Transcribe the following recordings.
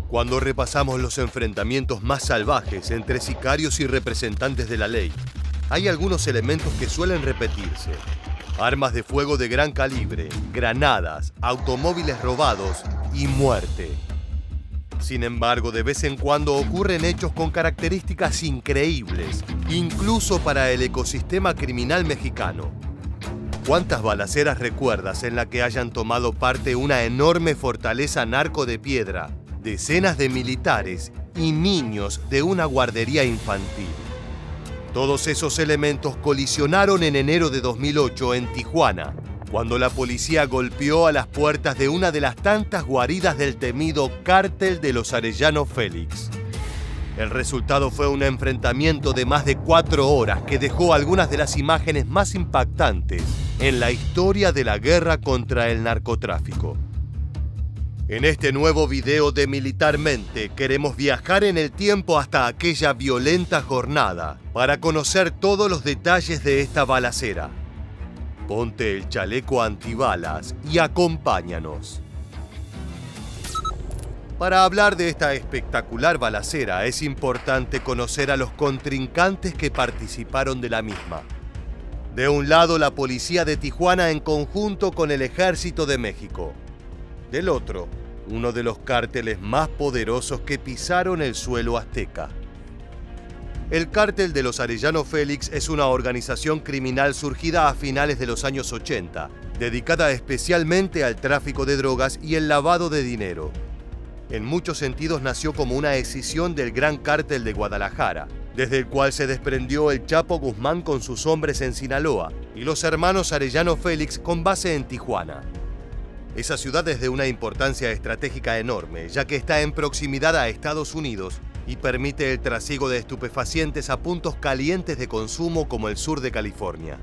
Cuando repasamos los enfrentamientos más salvajes entre sicarios y representantes de la ley, hay algunos elementos que suelen repetirse. Armas de fuego de gran calibre, granadas, automóviles robados y muerte. Sin embargo, de vez en cuando ocurren hechos con características increíbles, incluso para el ecosistema criminal mexicano. ¿Cuántas balaceras recuerdas en la que hayan tomado parte una enorme fortaleza narco de piedra, decenas de militares y niños de una guardería infantil? Todos esos elementos colisionaron en enero de 2008 en Tijuana, cuando la policía golpeó a las puertas de una de las tantas guaridas del temido Cártel de los Arellano Félix. El resultado fue un enfrentamiento de más de 4 horas que dejó algunas de las imágenes más impactantes en la historia de la guerra contra el narcotráfico. En este nuevo video de Militarmente queremos viajar en el tiempo hasta aquella violenta jornada para conocer todos los detalles de esta balacera. Ponte el chaleco antibalas y acompáñanos. Para hablar de esta espectacular balacera es importante conocer a los contrincantes que participaron de la misma. De un lado, la policía de Tijuana en conjunto con el Ejército de México. Del otro, uno de los cárteles más poderosos que pisaron el suelo azteca. El Cártel de los Arellano Félix es una organización criminal surgida a finales de los años 80, dedicada especialmente al tráfico de drogas y el lavado de dinero. En muchos sentidos nació como una escisión del Gran Cártel de Guadalajara, desde el cual se desprendió el Chapo Guzmán con sus hombres en Sinaloa y los hermanos Arellano Félix con base en Tijuana. Esa ciudad es de una importancia estratégica enorme, ya que está en proximidad a Estados Unidos y permite el trasiego de estupefacientes a puntos calientes de consumo como el sur de California.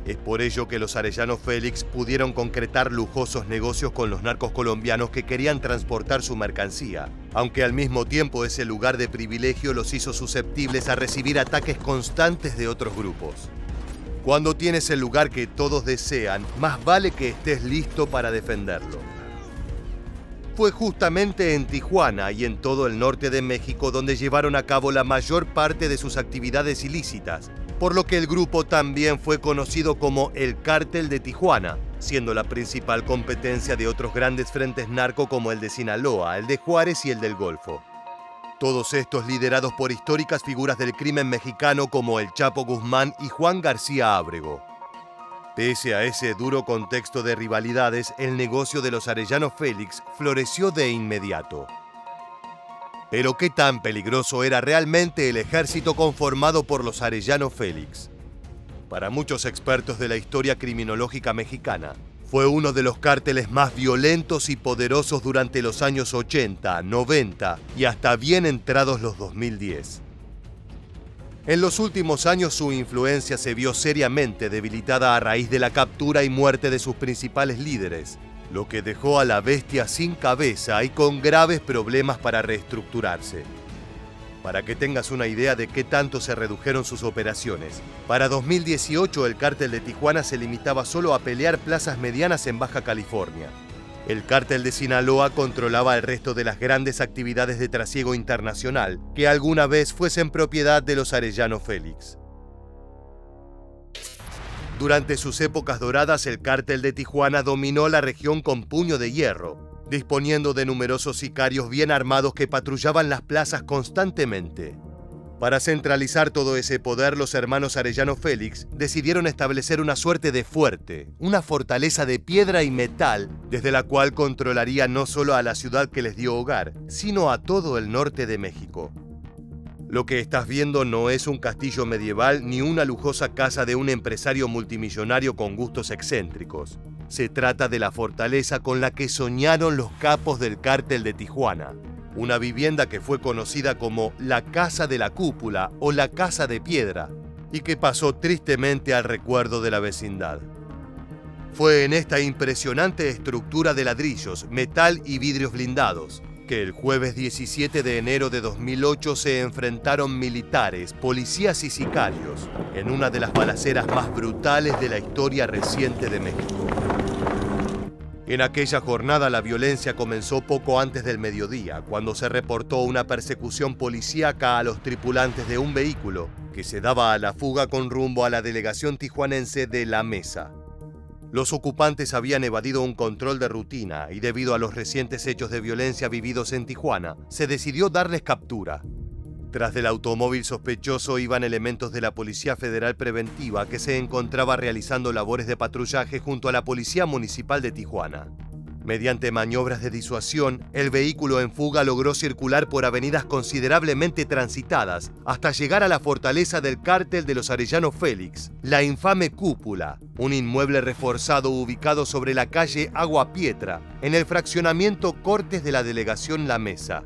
Es por ello que los Arellano Félix pudieron concretar lujosos negocios con los narcos colombianos que querían transportar su mercancía, aunque al mismo tiempo ese lugar de privilegio los hizo susceptibles a recibir ataques constantes de otros grupos. Cuando tienes el lugar que todos desean, más vale que estés listo para defenderlo. Fue justamente en Tijuana y en todo el norte de México donde llevaron a cabo la mayor parte de sus actividades ilícitas, por lo que el grupo también fue conocido como el Cártel de Tijuana, siendo la principal competencia de otros grandes frentes narco como el de Sinaloa, el de Juárez y el del Golfo. Todos estos liderados por históricas figuras del crimen mexicano como el Chapo Guzmán y Juan García Ábrego. Pese a ese duro contexto de rivalidades, el negocio de los Arellano Félix floreció de inmediato. Pero ¿qué tan peligroso era realmente el ejército conformado por los Arellano Félix? Para muchos expertos de la historia criminológica mexicana, fue uno de los cárteles más violentos y poderosos durante los años 80, 90 y hasta bien entrados los 2010. En los últimos años su influencia se vio seriamente debilitada a raíz de la captura y muerte de sus principales líderes, lo que dejó a la bestia sin cabeza y con graves problemas para reestructurarse. Para que tengas una idea de qué tanto se redujeron sus operaciones, para 2018 el Cártel de Tijuana se limitaba solo a pelear plazas medianas en Baja California. El Cártel de Sinaloa controlaba el resto de las grandes actividades de trasiego internacional que alguna vez fuesen propiedad de los Arellano Félix. Durante sus épocas doradas, el Cártel de Tijuana dominó la región con puño de hierro, disponiendo de numerosos sicarios bien armados que patrullaban las plazas constantemente. Para centralizar todo ese poder, los hermanos Arellano Félix decidieron establecer una suerte de fuerte, una fortaleza de piedra y metal, desde la cual controlaría no solo a la ciudad que les dio hogar, sino a todo el norte de México. Lo que estás viendo no es un castillo medieval ni una lujosa casa de un empresario multimillonario con gustos excéntricos. Se trata de la fortaleza con la que soñaron los capos del Cártel de Tijuana. Una vivienda que fue conocida como la Casa de la Cúpula o la Casa de Piedra, y que pasó tristemente al recuerdo de la vecindad. Fue en esta impresionante estructura de ladrillos, metal y vidrios blindados que el jueves 17 de enero de 2008 se enfrentaron militares, policías y sicarios en una de las balaceras más brutales de la historia reciente de México. En aquella jornada la violencia comenzó poco antes del mediodía, cuando se reportó una persecución policíaca a los tripulantes de un vehículo que se daba a la fuga con rumbo a la delegación tijuanense de La Mesa. Los ocupantes habían evadido un control de rutina y debido a los recientes hechos de violencia vividos en Tijuana, se decidió darles captura. Tras del automóvil sospechoso iban elementos de la Policía Federal Preventiva que se encontraba realizando labores de patrullaje junto a la Policía Municipal de Tijuana. Mediante maniobras de disuasión, el vehículo en fuga logró circular por avenidas considerablemente transitadas hasta llegar a la fortaleza del cártel de los Arellano Félix, la infame Cúpula, un inmueble reforzado ubicado sobre la calle Agua Pietra, en el fraccionamiento Cortes de la delegación La Mesa.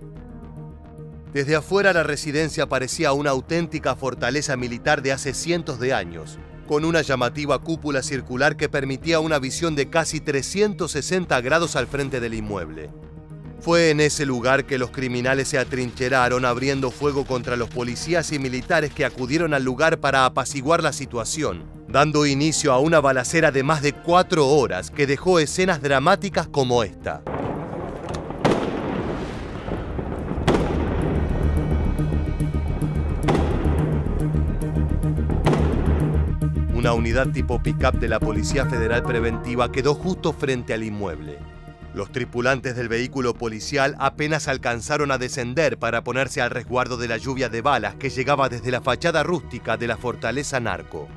Desde afuera la residencia parecía una auténtica fortaleza militar de hace cientos de años, con una llamativa cúpula circular que permitía una visión de casi 360 grados al frente del inmueble. Fue en ese lugar que los criminales se atrincheraron abriendo fuego contra los policías y militares que acudieron al lugar para apaciguar la situación, dando inicio a una balacera de más de 4 horas que dejó escenas dramáticas como esta. Una unidad tipo pick-up de la Policía Federal Preventiva quedó justo frente al inmueble. Los tripulantes del vehículo policial apenas alcanzaron a descender para ponerse al resguardo de la lluvia de balas que llegaba desde la fachada rústica de la fortaleza narco.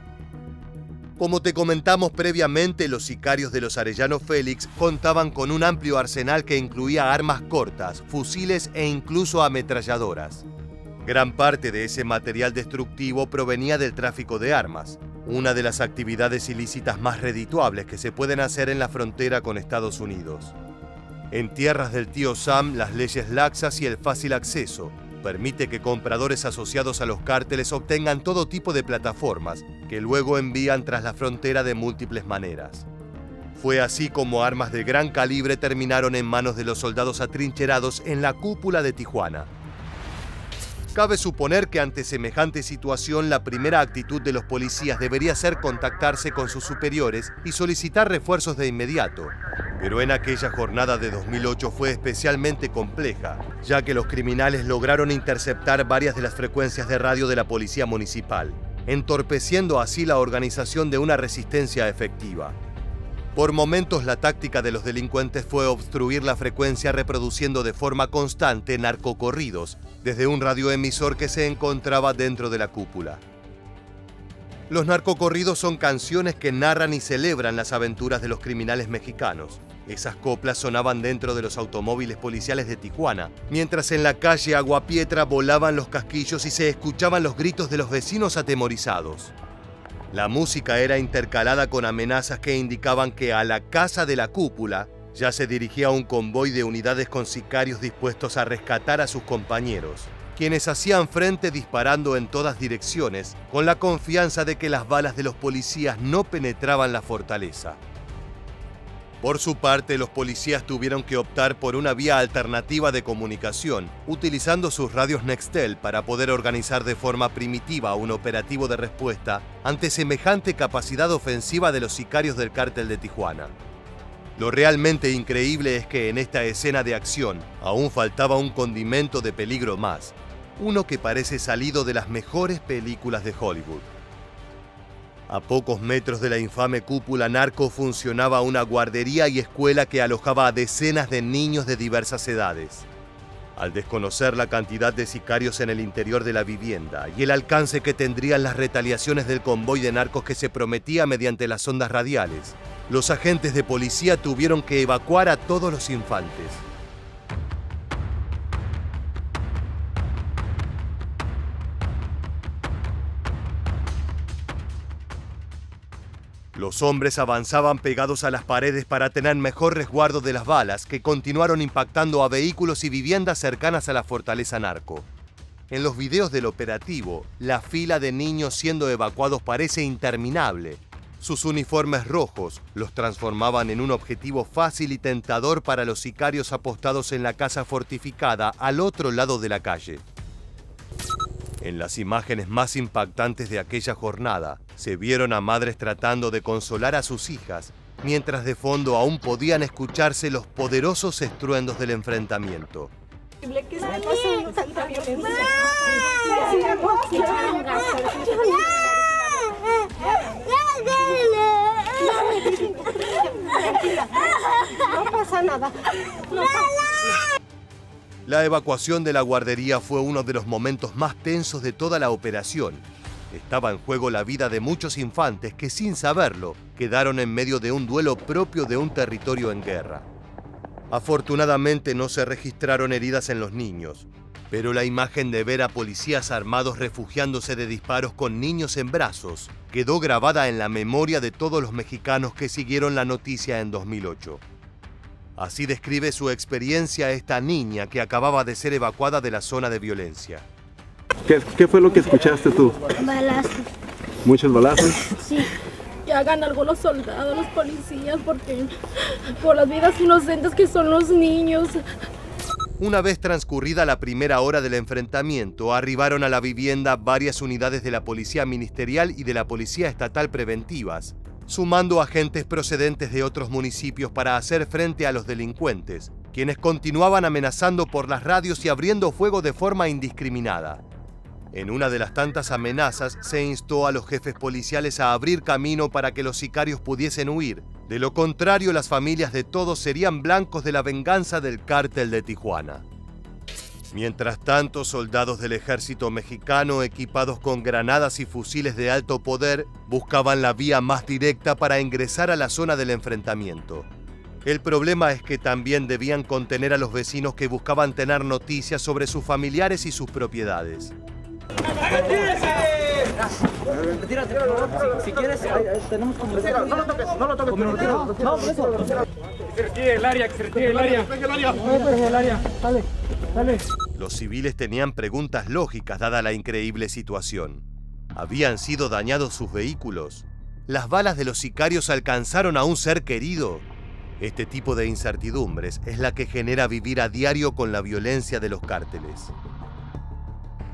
Como te comentamos previamente, los sicarios de los Arellano Félix contaban con un amplio arsenal que incluía armas cortas, fusiles e incluso ametralladoras. Gran parte de ese material destructivo provenía del tráfico de armas, una de las actividades ilícitas más redituables que se pueden hacer en la frontera con Estados Unidos. En tierras del tío Sam, las leyes laxas y el fácil acceso permite que compradores asociados a los cárteles obtengan todo tipo de plataformas que luego envían tras la frontera de múltiples maneras. Fue así como armas de gran calibre terminaron en manos de los soldados atrincherados en la Cúpula de Tijuana. Cabe suponer que ante semejante situación la primera actitud de los policías debería ser contactarse con sus superiores y solicitar refuerzos de inmediato. Pero en aquella jornada de 2008 fue especialmente compleja, ya que los criminales lograron interceptar varias de las frecuencias de radio de la policía municipal, entorpeciendo así la organización de una resistencia efectiva. Por momentos la táctica de los delincuentes fue obstruir la frecuencia reproduciendo de forma constante narcocorridos desde un radioemisor que se encontraba dentro de la cúpula. Los narcocorridos son canciones que narran y celebran las aventuras de los criminales mexicanos. Esas coplas sonaban dentro de los automóviles policiales de Tijuana, mientras en la calle Agua Pietra volaban los casquillos y se escuchaban los gritos de los vecinos atemorizados. La música era intercalada con amenazas que indicaban que a la casa de la cúpula ya se dirigía un convoy de unidades con sicarios dispuestos a rescatar a sus compañeros, quienes hacían frente disparando en todas direcciones con la confianza de que las balas de los policías no penetraban la fortaleza. Por su parte, los policías tuvieron que optar por una vía alternativa de comunicación, utilizando sus radios Nextel para poder organizar de forma primitiva un operativo de respuesta ante semejante capacidad ofensiva de los sicarios del cártel de Tijuana. Lo realmente increíble es que en esta escena de acción aún faltaba un condimento de peligro más, uno que parece salido de las mejores películas de Hollywood. A pocos metros de la infame cúpula narco funcionaba una guardería y escuela que alojaba a decenas de niños de diversas edades. Al desconocer la cantidad de sicarios en el interior de la vivienda y el alcance que tendrían las retaliaciones del convoy de narcos que se prometía mediante las ondas radiales, los agentes de policía tuvieron que evacuar a todos los infantes. Los hombres avanzaban pegados a las paredes para tener mejor resguardo de las balas que continuaron impactando a vehículos y viviendas cercanas a la fortaleza narco. En los videos del operativo, la fila de niños siendo evacuados parece interminable. Sus uniformes rojos los transformaban en un objetivo fácil y tentador para los sicarios apostados en la casa fortificada al otro lado de la calle. En las imágenes más impactantes de aquella jornada, se vieron a madres tratando de consolar a sus hijas, mientras de fondo aún podían escucharse los poderosos estruendos del enfrentamiento. No pasa nada. La evacuación de la guardería fue uno de los momentos más tensos de toda la operación. Estaba en juego la vida de muchos infantes que, sin saberlo, quedaron en medio de un duelo propio de un territorio en guerra. Afortunadamente no se registraron heridas en los niños, pero la imagen de ver a policías armados refugiándose de disparos con niños en brazos quedó grabada en la memoria de todos los mexicanos que siguieron la noticia en 2008. Así describe su experiencia esta niña que acababa de ser evacuada de la zona de violencia. ¿Qué fue lo que escuchaste tú? Balazos. ¿Muchos balazos? Sí. Que hagan algo los soldados, los policías, porque por las vidas inocentes que son los niños. Una vez transcurrida la primera hora del enfrentamiento, arribaron a la vivienda varias unidades de la Policía Ministerial y de la Policía Estatal preventivas, sumando agentes procedentes de otros municipios para hacer frente a los delincuentes, quienes continuaban amenazando por las radios y abriendo fuego de forma indiscriminada. En una de las tantas amenazas, se instó a los jefes policiales a abrir camino para que los sicarios pudiesen huir. De lo contrario, las familias de todos serían blancos de la venganza del cártel de Tijuana. Mientras tanto, soldados del ejército mexicano, equipados con granadas y fusiles de alto poder, buscaban la vía más directa para ingresar a la zona del enfrentamiento. El problema es que también debían contener a los vecinos que buscaban tener noticias sobre sus familiares y sus propiedades. Si quieres, tenemos conversación. No lo toques, no lo toques. No, por eso. Que se retire el área, que se retire el área. El área. Dale. Los civiles tenían preguntas lógicas dada la increíble situación. ¿Habían sido dañados sus vehículos? ¿Las balas de los sicarios alcanzaron a un ser querido? Este tipo de incertidumbres es la que genera vivir a diario con la violencia de los cárteles.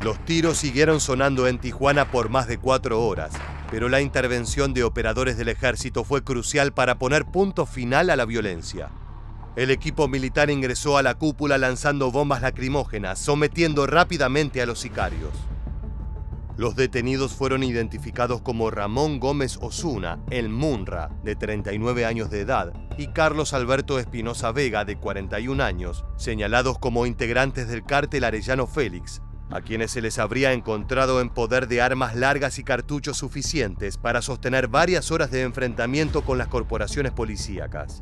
Los tiros siguieron sonando en Tijuana por más de 4 horas, pero la intervención de operadores del ejército fue crucial para poner punto final a la violencia. El equipo militar ingresó a la cúpula lanzando bombas lacrimógenas, sometiendo rápidamente a los sicarios. Los detenidos fueron identificados como Ramón Gómez Osuna, el Munra, de 39 años de edad, y Carlos Alberto Espinosa Vega, de 41 años, señalados como integrantes del cártel Arellano Félix, a quienes se les habría encontrado en poder de armas largas y cartuchos suficientes para sostener varias horas de enfrentamiento con las corporaciones policíacas.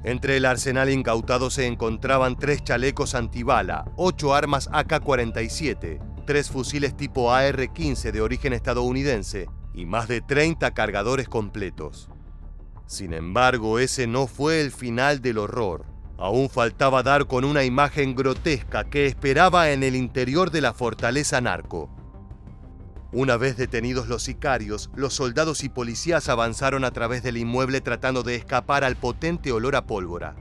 Entre el arsenal incautado se encontraban 3 chalecos antibala, 8 armas AK-47, 3 fusiles tipo AR-15 de origen estadounidense y más de 30 cargadores completos. Sin embargo, ese no fue el final del horror. Aún faltaba dar con una imagen grotesca que esperaba en el interior de la fortaleza narco. Una vez detenidos los sicarios, los soldados y policías avanzaron a través del inmueble tratando de escapar al potente olor a pólvora.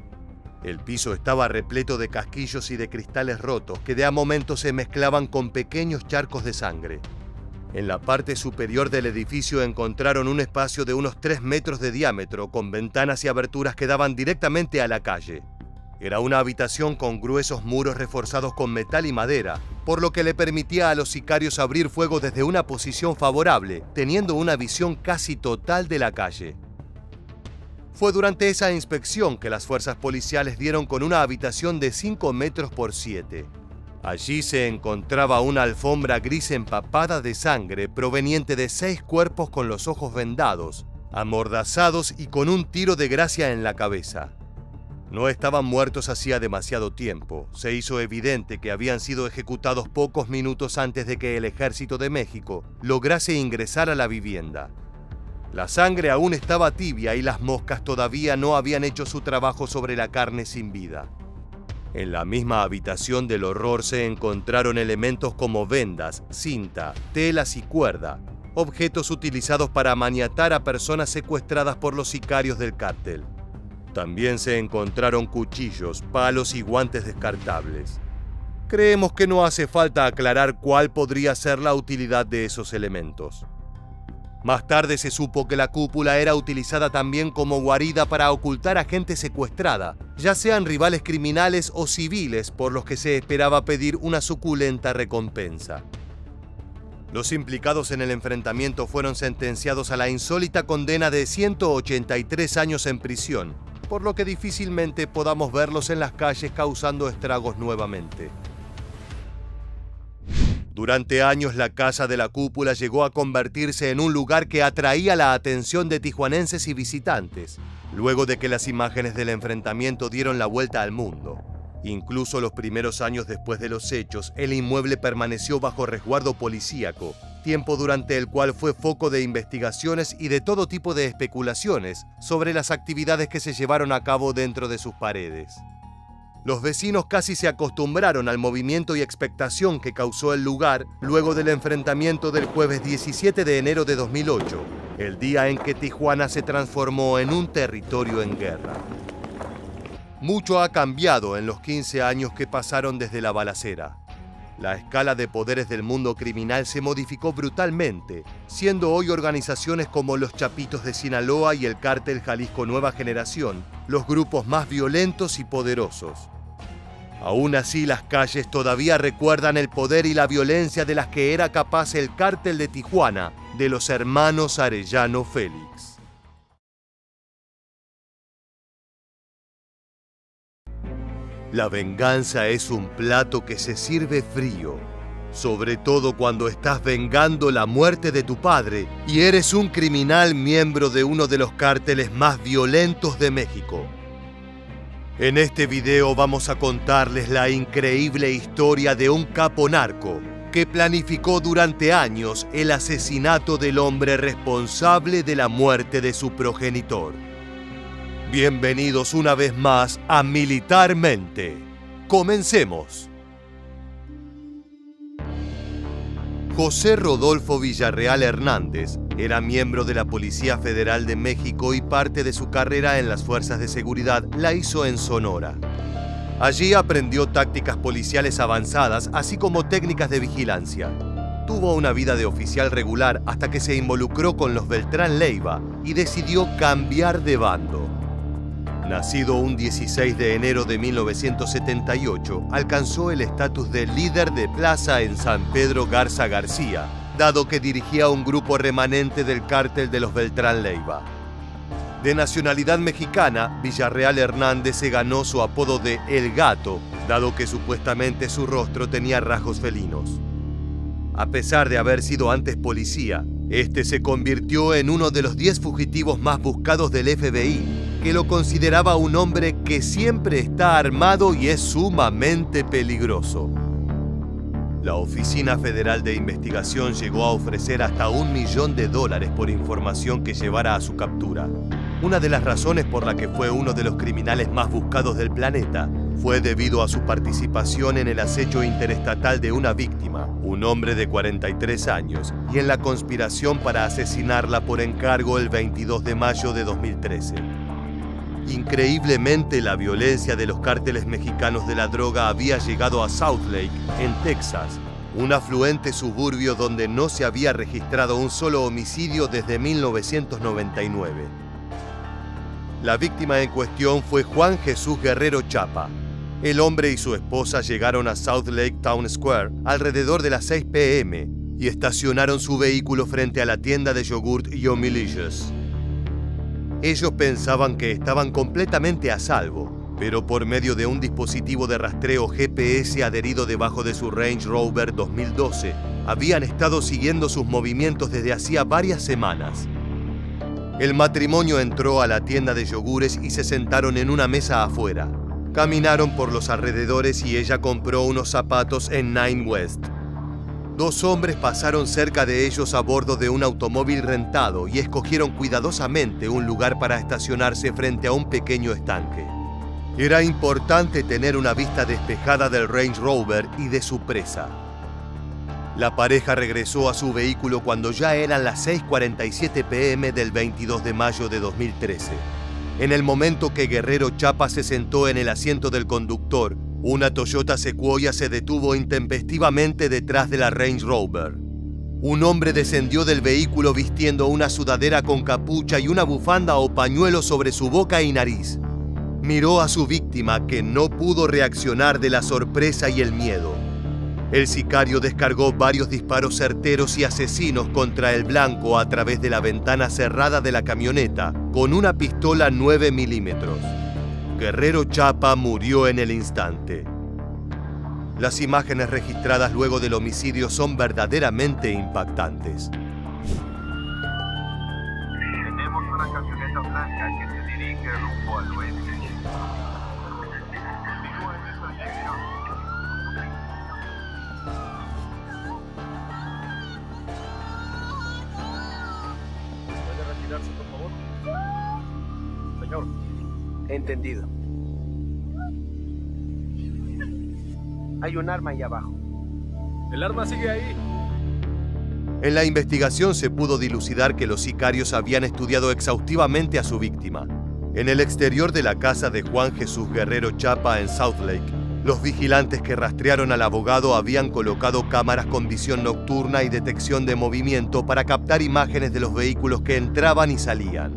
El piso estaba repleto de casquillos y de cristales rotos que de a momentos se mezclaban con pequeños charcos de sangre. En la parte superior del edificio encontraron un espacio de unos 3 metros de diámetro con ventanas y aberturas que daban directamente a la calle. Era una habitación con gruesos muros reforzados con metal y madera, por lo que le permitía a los sicarios abrir fuego desde una posición favorable, teniendo una visión casi total de la calle. Fue durante esa inspección que las fuerzas policiales dieron con una habitación de 5 metros por 7. Allí se encontraba una alfombra gris empapada de sangre proveniente de 6 cuerpos con los ojos vendados, amordazados y con un tiro de gracia en la cabeza. No estaban muertos hacía demasiado tiempo. Se hizo evidente que habían sido ejecutados pocos minutos antes de que el Ejército de México lograse ingresar a la vivienda. La sangre aún estaba tibia y las moscas todavía no habían hecho su trabajo sobre la carne sin vida. En la misma habitación del horror se encontraron elementos como vendas, cinta, telas y cuerda, objetos utilizados para maniatar a personas secuestradas por los sicarios del cártel. También se encontraron cuchillos, palos y guantes descartables. Creemos que no hace falta aclarar cuál podría ser la utilidad de esos elementos. Más tarde se supo que la cúpula era utilizada también como guarida para ocultar a gente secuestrada, ya sean rivales criminales o civiles por los que se esperaba pedir una suculenta recompensa. Los implicados en el enfrentamiento fueron sentenciados a la insólita condena de 183 años en prisión, por lo que difícilmente podamos verlos en las calles causando estragos nuevamente. Durante años la Casa de la Cúpula llegó a convertirse en un lugar que atraía la atención de tijuanenses y visitantes, luego de que las imágenes del enfrentamiento dieron la vuelta al mundo. Incluso los primeros años después de los hechos, el inmueble permaneció bajo resguardo policíaco, tiempo durante el cual fue foco de investigaciones y de todo tipo de especulaciones sobre las actividades que se llevaron a cabo dentro de sus paredes. Los vecinos casi se acostumbraron al movimiento y expectación que causó el lugar luego del enfrentamiento del jueves 17 de enero de 2008, el día en que Tijuana se transformó en un territorio en guerra. Mucho ha cambiado en los 15 años que pasaron desde la balacera. La escala de poderes del mundo criminal se modificó brutalmente, siendo hoy organizaciones como los Chapitos de Sinaloa y el Cártel Jalisco Nueva Generación los grupos más violentos y poderosos. Aún así, las calles todavía recuerdan el poder y la violencia de las que era capaz el Cártel de Tijuana de los hermanos Arellano Félix. La venganza es un plato que se sirve frío, sobre todo cuando estás vengando la muerte de tu padre y eres un criminal miembro de uno de los cárteles más violentos de México. En este video vamos a contarles la increíble historia de un capo narco que planificó durante años el asesinato del hombre responsable de la muerte de su progenitor. Bienvenidos una vez más a Militarmente. Comencemos. José Rodolfo Villarreal Hernández era miembro de la Policía Federal de México y parte de su carrera en las fuerzas de seguridad la hizo en Sonora. Allí aprendió tácticas policiales avanzadas, así como técnicas de vigilancia. Tuvo una vida de oficial regular hasta que se involucró con los Beltrán Leiva y decidió cambiar de bando. Nacido un 16 de enero de 1978, alcanzó el estatus de líder de plaza en San Pedro Garza García, dado que dirigía un grupo remanente del cártel de los Beltrán Leiva. De nacionalidad mexicana, Villarreal Hernández se ganó su apodo de El Gato, dado que supuestamente su rostro tenía rasgos felinos. A pesar de haber sido antes policía, este se convirtió en uno de los 10 fugitivos más buscados del FBI, que lo consideraba un hombre que siempre está armado y es sumamente peligroso. La Oficina Federal de Investigación llegó a ofrecer hasta $1 millón por información que llevara a su captura. Una de las razones por la que fue uno de los criminales más buscados del planeta fue debido a su participación en el acecho interestatal de una víctima, un hombre de 43 años, y en la conspiración para asesinarla por encargo el 22 de mayo de 2013. Increíblemente, la violencia de los cárteles mexicanos de la droga había llegado a Southlake, en Texas, un afluente suburbio donde no se había registrado un solo homicidio desde 1999. La víctima en cuestión fue Juan Jesús Guerrero Chapa. El hombre y su esposa llegaron a Southlake Town Square alrededor de las 6 p.m. y estacionaron su vehículo frente a la tienda de yogurt Yomilicious. Ellos pensaban que estaban completamente a salvo, pero por medio de un dispositivo de rastreo GPS adherido debajo de su Range Rover 2012, habían estado siguiendo sus movimientos desde hacía varias semanas. El matrimonio entró a la tienda de yogures y se sentaron en una mesa afuera. Caminaron por los alrededores y ella compró unos zapatos en Nine West. Dos hombres pasaron cerca de ellos a bordo de un automóvil rentado y escogieron cuidadosamente un lugar para estacionarse frente a un pequeño estanque. Era importante tener una vista despejada del Range Rover y de su presa. La pareja regresó a su vehículo cuando ya eran las 6:47 p.m. del 22 de mayo de 2013. En el momento que Guerrero Chapa se sentó en el asiento del conductor, una Toyota Sequoia se detuvo intempestivamente detrás de la Range Rover. Un hombre descendió del vehículo vistiendo una sudadera con capucha y una bufanda o pañuelo sobre su boca y nariz. Miró a su víctima, que no pudo reaccionar de la sorpresa y el miedo. El sicario descargó varios disparos certeros y asesinos contra el blanco a través de la ventana cerrada de la camioneta con una pistola 9 milímetros. Guerrero Chapa murió en el instante. Las imágenes registradas luego del homicidio son verdaderamente impactantes. Tenemos una camioneta blanca que se dirige rumbo al oeste. Continúa en esa dirección. ¿Puede retirarse, por favor? Señor. Entendido. Hay un arma ahí abajo. El arma sigue ahí. En la investigación se pudo dilucidar que los sicarios habían estudiado exhaustivamente a su víctima. En el exterior de la casa de Juan Jesús Guerrero Chapa en South Lake, los vigilantes que rastrearon al abogado habían colocado cámaras con visión nocturna y detección de movimiento para captar imágenes de los vehículos que entraban y salían.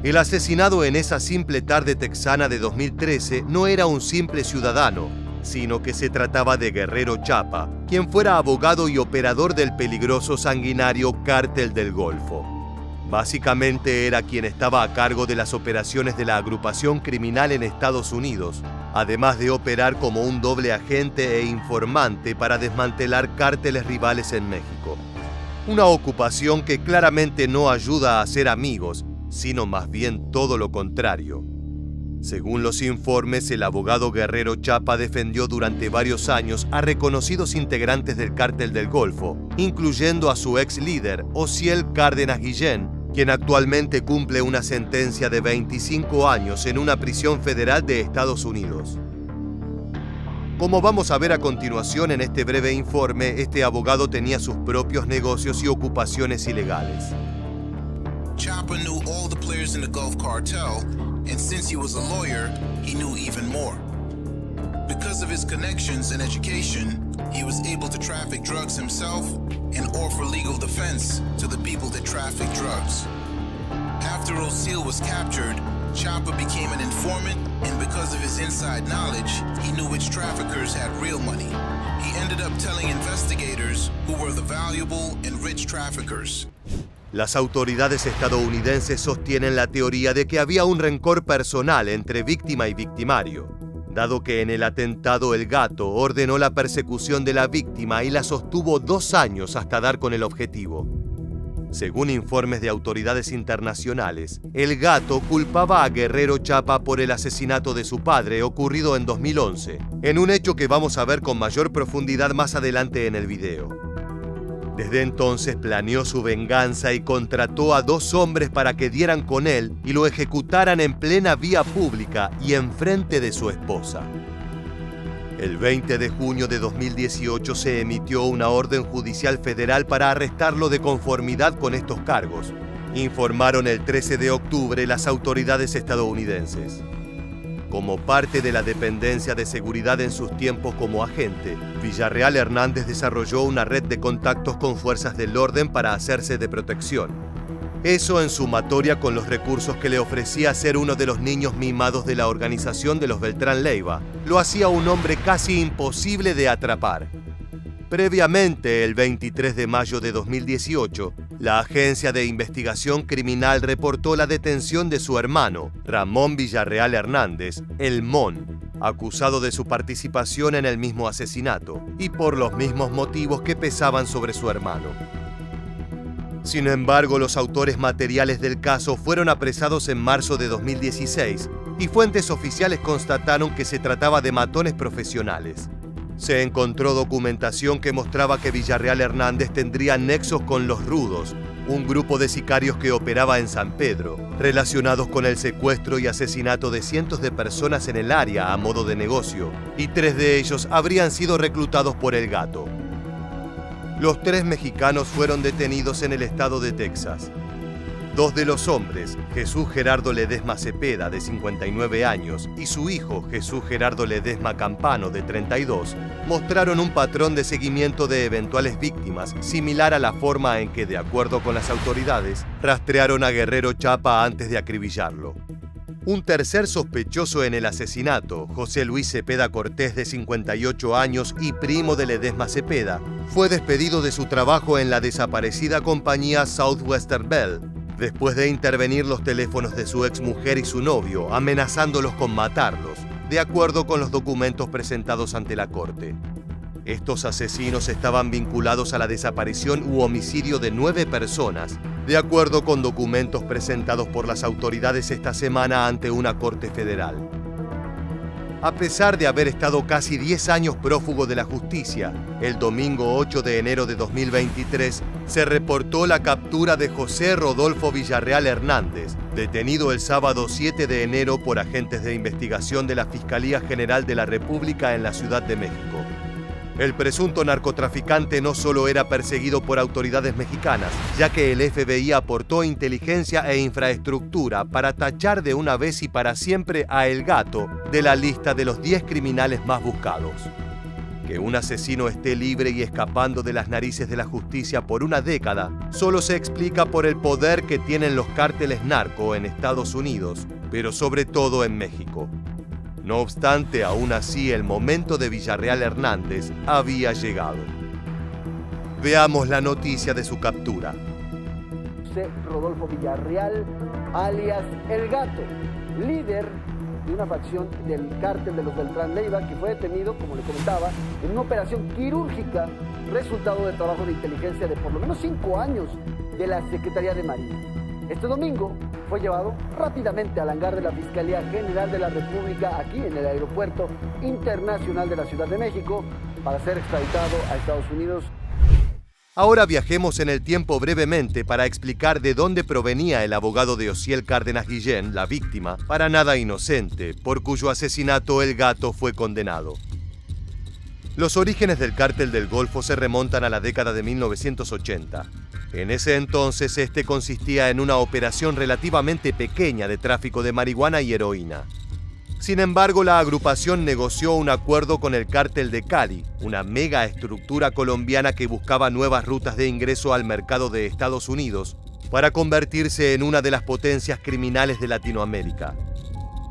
El asesinado en esa simple tarde texana de 2013 no era un simple ciudadano, sino que se trataba de Guerrero Chapa, quien fuera abogado y operador del peligroso sanguinario Cártel del Golfo. Básicamente era quien estaba a cargo de las operaciones de la agrupación criminal en Estados Unidos, además de operar como un doble agente e informante para desmantelar cárteles rivales en México. Una ocupación que claramente no ayuda a hacer amigos, sino más bien todo lo contrario. Según los informes, el abogado Guerrero Chapa defendió durante varios años a reconocidos integrantes del Cártel del Golfo, incluyendo a su ex líder, Osiel Cárdenas Guillén, quien actualmente cumple una sentencia de 25 años en una prisión federal de Estados Unidos. Como vamos a ver a continuación en este breve informe, este abogado tenía sus propios negocios y ocupaciones ilegales. Chapa knew all the players in the Gulf Cartel, and since he was a lawyer, he knew even more. Because of his connections and education, he was able to traffic drugs himself and offer legal defense to the people that traffic drugs. After Osiel was captured, Chapa became an informant, and because of his inside knowledge, he knew which traffickers had real money. He ended up telling investigators who were the valuable and rich traffickers. Las autoridades estadounidenses sostienen la teoría de que había un rencor personal entre víctima y victimario, dado que en el atentado el Gato ordenó la persecución de la víctima y la sostuvo 2 años hasta dar con el objetivo. Según informes de autoridades internacionales, el Gato culpaba a Guerrero Chapa por el asesinato de su padre ocurrido en 2011, en un hecho que vamos a ver con mayor profundidad más adelante en el video. Desde entonces planeó su venganza y contrató a 2 hombres para que dieran con él y lo ejecutaran en plena vía pública y enfrente de su esposa. El 20 de junio de 2018 se emitió una orden judicial federal para arrestarlo de conformidad con estos cargos, informaron el 13 de octubre las autoridades estadounidenses. Como parte de la dependencia de seguridad en sus tiempos como agente, Villarreal Hernández desarrolló una red de contactos con fuerzas del orden para hacerse de protección. Eso en sumatoria con los recursos que le ofrecía ser uno de los niños mimados de la organización de los Beltrán Leiva, lo hacía un hombre casi imposible de atrapar. Previamente, el 23 de mayo de 2018, la Agencia de Investigación Criminal reportó la detención de su hermano, Ramón Villarreal Hernández, el Mon, acusado de su participación en el mismo asesinato y por los mismos motivos que pesaban sobre su hermano. Sin embargo, los autores materiales del caso fueron apresados en marzo de 2016 y fuentes oficiales constataron que se trataba de matones profesionales. Se encontró documentación que mostraba que Villarreal Hernández tendría nexos con Los Rudos, un grupo de sicarios que operaba en San Pedro, relacionados con el secuestro y asesinato de cientos de personas en el área a modo de negocio, y 3 de ellos habrían sido reclutados por el Gato. Los 3 mexicanos fueron detenidos en el estado de Texas. Dos de los hombres, Jesús Gerardo Ledesma Cepeda, de 59 años, y su hijo, Jesús Gerardo Ledesma Campano, de 32, mostraron un patrón de seguimiento de eventuales víctimas similar a la forma en que, de acuerdo con las autoridades, rastrearon a Guerrero Chapa antes de acribillarlo. Un tercer sospechoso en el asesinato, José Luis Cepeda Cortés, de 58 años y primo de Ledesma Cepeda, fue despedido de su trabajo en la desaparecida compañía Southwestern Bell, después de intervenir los teléfonos de su exmujer y su novio, amenazándolos con matarlos, de acuerdo con los documentos presentados ante la corte. Estos asesinos estaban vinculados a la desaparición u homicidio de 9 personas, de acuerdo con documentos presentados por las autoridades esta semana ante una corte federal. A pesar de haber estado casi 10 años prófugo de la justicia, el domingo 8 de enero de 2023 se reportó la captura de José Rodolfo Villarreal Hernández, detenido el sábado 7 de enero por agentes de investigación de la Fiscalía General de la República en la Ciudad de México. El presunto narcotraficante no solo era perseguido por autoridades mexicanas, ya que el FBI aportó inteligencia e infraestructura para tachar de una vez y para siempre a El Gato de la lista de los 10 criminales más buscados. Que un asesino esté libre y escapando de las narices de la justicia por una década solo se explica por el poder que tienen los cárteles narco en Estados Unidos, pero sobre todo en México. No obstante, aún así, el momento de Villarreal Hernández había llegado. Veamos la noticia de su captura. José Rodolfo Villarreal, alias El Gato, líder de una facción del cártel de los Beltrán Leiva, que fue detenido, como le comentaba, en una operación quirúrgica, resultado de trabajo de inteligencia de por lo menos 5 años de la Secretaría de Marina. Este domingo fue llevado rápidamente al hangar de la Fiscalía General de la República, aquí en el Aeropuerto Internacional de la Ciudad de México, para ser extraditado a Estados Unidos. Ahora viajemos en el tiempo brevemente para explicar de dónde provenía el abogado de Osiel Cárdenas Guillén, la víctima, para nada inocente, por cuyo asesinato El Gato fue condenado. Los orígenes del Cártel del Golfo se remontan a la década de 1980. En ese entonces, este consistía en una operación relativamente pequeña de tráfico de marihuana y heroína. Sin embargo, la agrupación negoció un acuerdo con el Cártel de Cali, una mega estructura colombiana que buscaba nuevas rutas de ingreso al mercado de Estados Unidos para convertirse en una de las potencias criminales de Latinoamérica.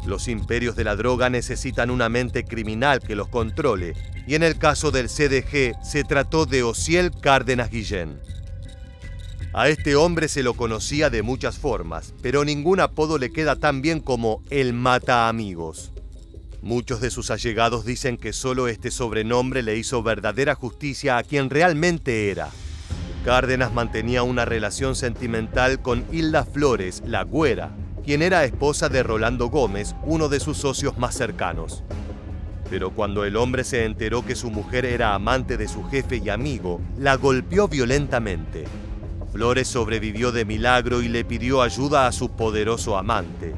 Los imperios de la droga necesitan una mente criminal que los controle, y en el caso del CDG se trató de Osiel Cárdenas Guillén. A este hombre se lo conocía de muchas formas, pero ningún apodo le queda tan bien como el Mataamigos. Muchos de sus allegados dicen que solo este sobrenombre le hizo verdadera justicia a quien realmente era. Cárdenas mantenía una relación sentimental con Hilda Flores, la Güera, quien era esposa de Rolando Gómez, uno de sus socios más cercanos. Pero cuando el hombre se enteró que su mujer era amante de su jefe y amigo, la golpeó violentamente. Flores sobrevivió de milagro y le pidió ayuda a su poderoso amante.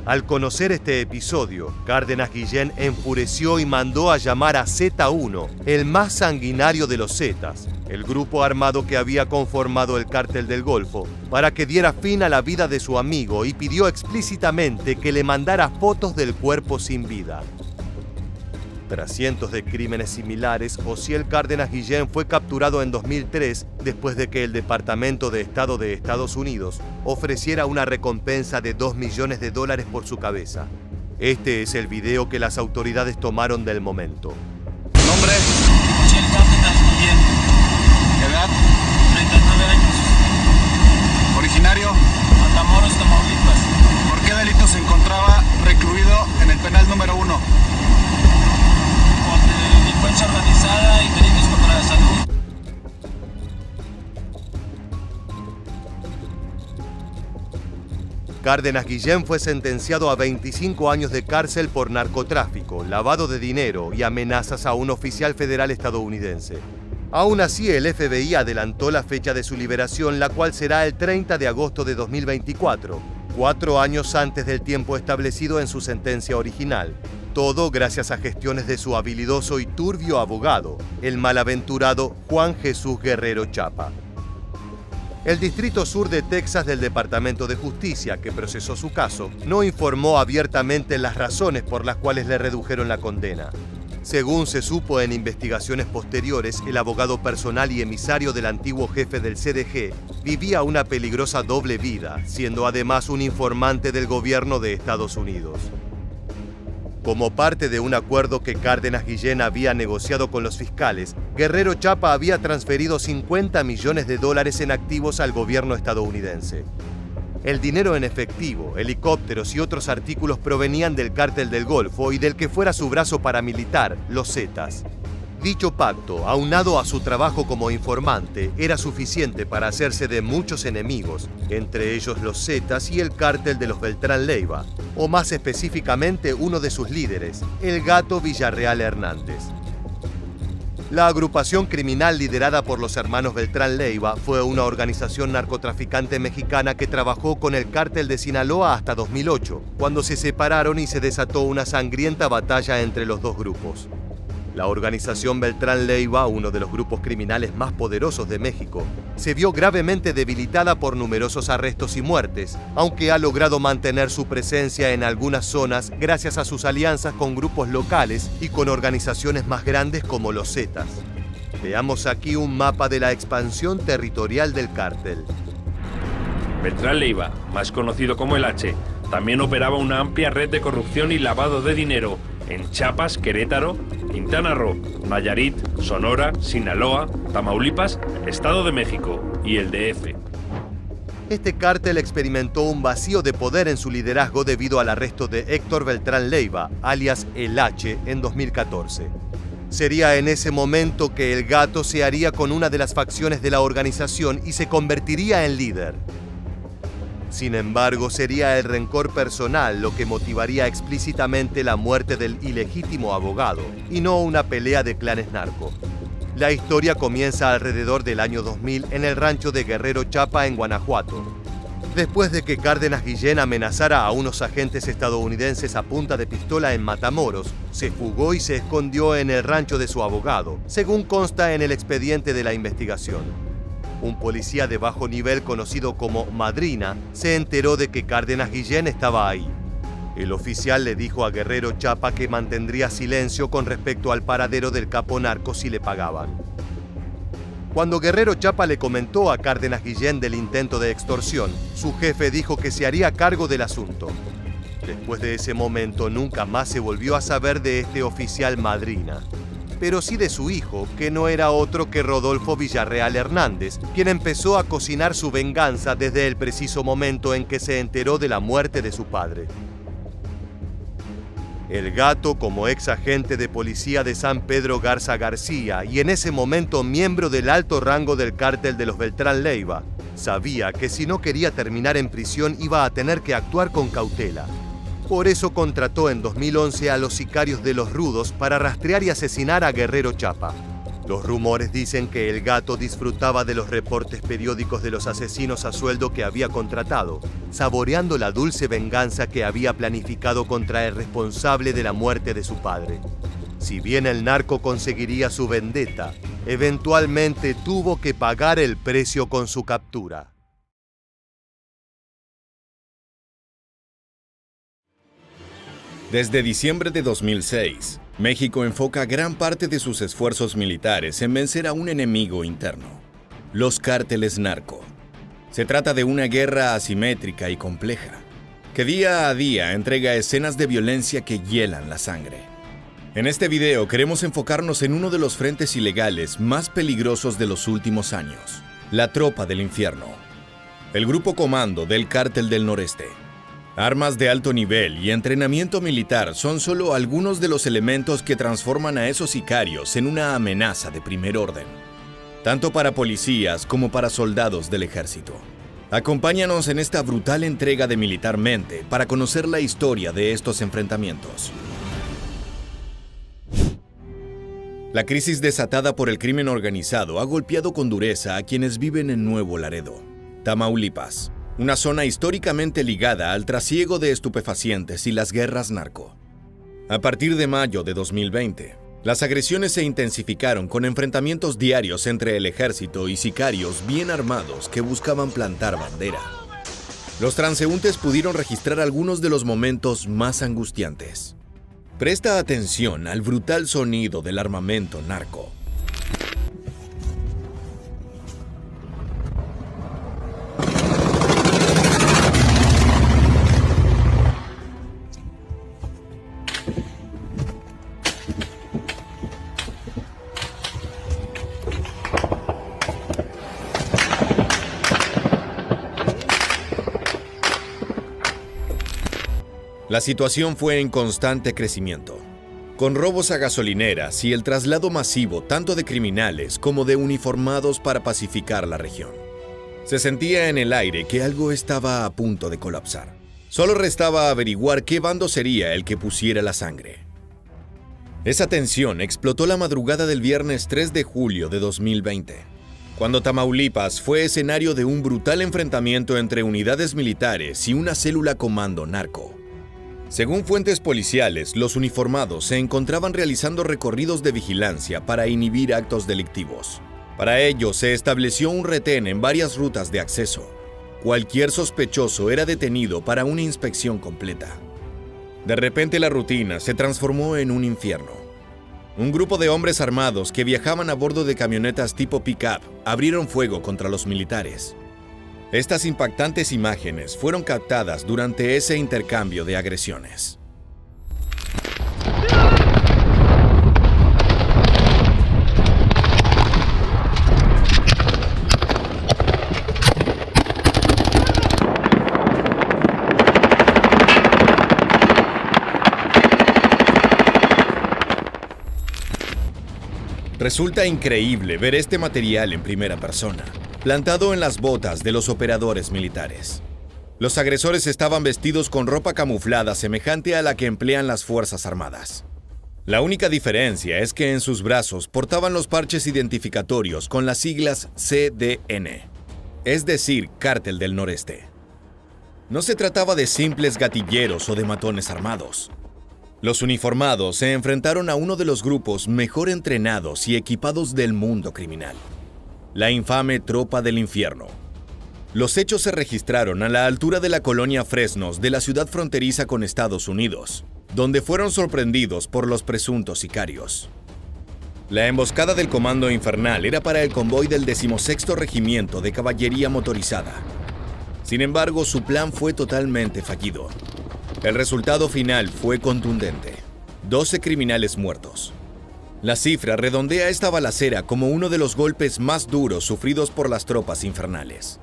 Al conocer este episodio, Cárdenas Guillén enfureció y mandó a llamar a Z1, el más sanguinario de los Zetas, el grupo armado que había conformado el Cártel del Golfo, para que diera fin a la vida de su amigo y pidió explícitamente que le mandara fotos del cuerpo sin vida. Tras cientos de crímenes similares, Osiel Cárdenas Guillén fue capturado en 2003 después de que el Departamento de Estado de Estados Unidos ofreciera una recompensa de $2 millones por su cabeza. Este es el video que las autoridades tomaron del momento. Nombre: Osiel Cárdenas Guillén. Edad: 39 años. Originario: Matamoros, Tamaulipas. ¿Por qué delito se encontraba recluido en el penal número 1? Delincuencia organizada y delitos contra la salud. Cárdenas Guillén fue sentenciado a 25 años de cárcel por narcotráfico, lavado de dinero y amenazas a un oficial federal estadounidense. Aún así, el FBI adelantó la fecha de su liberación, la cual será el 30 de agosto de 2024, 4 años antes del tiempo establecido en su sentencia original. Todo gracias a gestiones de su habilidoso y turbio abogado, el malaventurado Juan Jesús Guerrero Chapa. El Distrito Sur de Texas del Departamento de Justicia, que procesó su caso, no informó abiertamente las razones por las cuales le redujeron la condena. Según se supo en investigaciones posteriores, el abogado personal y emisario del antiguo jefe del CDG vivía una peligrosa doble vida, siendo además un informante del gobierno de Estados Unidos. Como parte de un acuerdo que Cárdenas Guillén había negociado con los fiscales, Guerrero Chapa había transferido $50 millones en activos al gobierno estadounidense. El dinero en efectivo, helicópteros y otros artículos provenían del Cártel del Golfo y del que fuera su brazo paramilitar, los Zetas. Dicho pacto, aunado a su trabajo como informante, era suficiente para hacerse de muchos enemigos, entre ellos los Zetas y el Cártel de los Beltrán Leiva, o más específicamente uno de sus líderes, el Gato Villarreal Hernández. La agrupación criminal liderada por los hermanos Beltrán Leiva fue una organización narcotraficante mexicana que trabajó con el Cártel de Sinaloa hasta 2008, cuando se separaron y se desató una sangrienta batalla entre los dos grupos. La organización Beltrán Leiva, uno de los grupos criminales más poderosos de México, se vio gravemente debilitada por numerosos arrestos y muertes, aunque ha logrado mantener su presencia en algunas zonas gracias a sus alianzas con grupos locales y con organizaciones más grandes como los Zetas. Veamos aquí un mapa de la expansión territorial del cártel. Beltrán Leiva, más conocido como el H, también operaba una amplia red de corrupción y lavado de dinero en Chiapas, Querétaro, Quintana Roo, Nayarit, Sonora, Sinaloa, Tamaulipas, Estado de México y el DF. Este cártel experimentó un vacío de poder en su liderazgo debido al arresto de Héctor Beltrán Leiva, alias El H, en 2014. Sería en ese momento que el Gato se haría con una de las facciones de la organización y se convertiría en líder. Sin embargo, sería el rencor personal lo que motivaría explícitamente la muerte del ilegítimo abogado, y no una pelea de clanes narco. La historia comienza alrededor del año 2000 en el rancho de Guerrero Chapa, en Guanajuato. Después de que Cárdenas Guillén amenazara a unos agentes estadounidenses a punta de pistola en Matamoros, se fugó y se escondió en el rancho de su abogado, según consta en el expediente de la investigación. Un policía de bajo nivel conocido como Madrina se enteró de que Cárdenas Guillén estaba ahí. El oficial le dijo a Guerrero Chapa que mantendría silencio con respecto al paradero del capo narco si le pagaban. Cuando Guerrero Chapa le comentó a Cárdenas Guillén del intento de extorsión, su jefe dijo que se haría cargo del asunto. Después de ese momento nunca más se volvió a saber de este oficial Madrina, pero sí de su hijo, que no era otro que Rodolfo Villarreal Hernández, quien empezó a cocinar su venganza desde el preciso momento en que se enteró de la muerte de su padre. El Gato, como ex agente de policía de San Pedro Garza García y en ese momento miembro del alto rango del cártel de los Beltrán Leiva, sabía que si no quería terminar en prisión iba a tener que actuar con cautela. Por eso contrató en 2011 a los sicarios de Los Rudos para rastrear y asesinar a Guerrero Chapa. Los rumores dicen que el Gato disfrutaba de los reportes periódicos de los asesinos a sueldo que había contratado, saboreando la dulce venganza que había planificado contra el responsable de la muerte de su padre. Si bien el narco conseguiría su vendetta, eventualmente tuvo que pagar el precio con su captura. Desde diciembre de 2006, México enfoca gran parte de sus esfuerzos militares en vencer a un enemigo interno, los cárteles narco. Se trata de una guerra asimétrica y compleja, que día a día entrega escenas de violencia que hielan la sangre. En este video queremos enfocarnos en uno de los frentes ilegales más peligrosos de los últimos años, la Tropa del Infierno, el grupo comando del Cártel del Noreste. Armas de alto nivel y entrenamiento militar son solo algunos de los elementos que transforman a esos sicarios en una amenaza de primer orden, tanto para policías como para soldados del ejército. Acompáñanos en esta brutal entrega de Militarmente para conocer la historia de estos enfrentamientos. La crisis desatada por el crimen organizado ha golpeado con dureza a quienes viven en Nuevo Laredo, Tamaulipas, una zona históricamente ligada al trasiego de estupefacientes y las guerras narco. A partir de mayo de 2020, Las agresiones se intensificaron con enfrentamientos diarios entre el ejército y sicarios bien armados que buscaban plantar bandera. Los transeúntes pudieron registrar algunos de los momentos más angustiantes. Presta atención al brutal sonido del armamento narco. La situación fue en constante crecimiento, con robos a gasolineras y el traslado masivo tanto de criminales como de uniformados para pacificar la región. Se sentía en el aire que algo estaba a punto de colapsar. Solo restaba averiguar qué bando sería el que pusiera la sangre. Esa tensión explotó la madrugada del viernes 3 de julio de 2020, cuando Tamaulipas fue escenario de un brutal enfrentamiento entre unidades militares y una célula comando narco. Según fuentes policiales, los uniformados se encontraban realizando recorridos de vigilancia para inhibir actos delictivos. Para ello, se estableció un retén en varias rutas de acceso. Cualquier sospechoso era detenido para una inspección completa. De repente, la rutina se transformó en un infierno. Un grupo de hombres armados que viajaban a bordo de camionetas tipo pick-up abrieron fuego contra los militares. Estas impactantes imágenes fueron captadas durante ese intercambio de agresiones. Resulta increíble ver este material en primera persona, plantado en las botas de los operadores militares. Los agresores estaban vestidos con ropa camuflada semejante a la que emplean las Fuerzas Armadas. La única diferencia es que en sus brazos portaban los parches identificatorios con las siglas CDN, es decir, Cártel del Noreste. No se trataba de simples gatilleros o de matones armados. Los uniformados se enfrentaron a uno de los grupos mejor entrenados y equipados del mundo criminal, la infame Tropa del Infierno. Los hechos se registraron a la altura de la colonia Fresnos de la ciudad fronteriza con Estados Unidos, donde fueron sorprendidos por los presuntos sicarios. La emboscada del Comando Infernal era para el convoy del 16º Regimiento de Caballería Motorizada. Sin embargo, su plan fue totalmente fallido. El resultado final fue contundente: 12 criminales muertos. La cifra redondea esta balacera como uno de los golpes más duros sufridos por las tropas infernales.